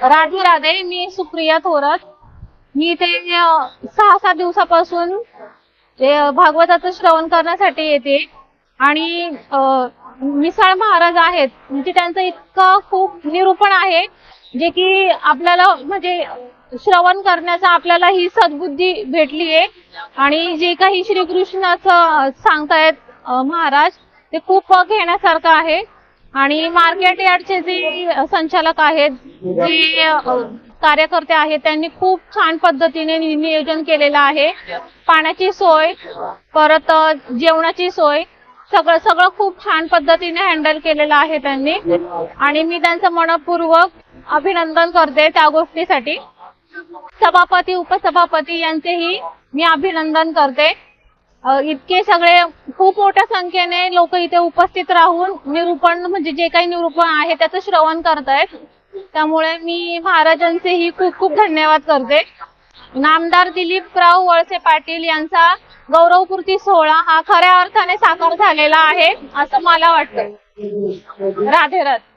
राधे राधे. मी सुप्रिया थोरात. मी इथे 6-7 दिवसापासून ते भागवताचं श्रवण करण्यासाठी येते आणि मिसाळ महाराज आहेत म्हणजे त्यांचं इतकं खूप निरूपण आहे जे की आपल्याला म्हणजे श्रवण करण्याचा आपल्याला ही सद्बुद्धी भेटली आहे आणि जे काही श्रीकृष्णाचं सांगतायत महाराज ते खूप घेण्यासारखं आहे. आणि मार्केट यार्डचे जे संचालक आहेत जे कार्यकर्ते आहेत त्यांनी खूप छान पद्धतीने नियोजन केलेलं आहे. पाण्याची सोय परत जेवणाची सोय सगळं खूप छान पद्धतीने हँडल केलेलं आहे त्यांनी आणि मी त्यांचं मनपूर्वक अभिनंदन करते त्या गोष्टीसाठी. सभापती उपसभापती यांचेही मी अभिनंदन करते. इतके सगळे खूप मोठ्या संख्येने लोक इथे उपस्थित राहून निरूपण म्हणजे जे काही निरूपण आहे त्याचं श्रवण करतायत. त्यामुळे मी महाराजांचेही खूप खूप धन्यवाद करते. नामदार दिलीपराव वळसे पाटील यांचा गौरवपूर्ती सोहळा हा खऱ्या अर्थाने साकार झालेला आहे असं मला वाटतं. राधे राधे.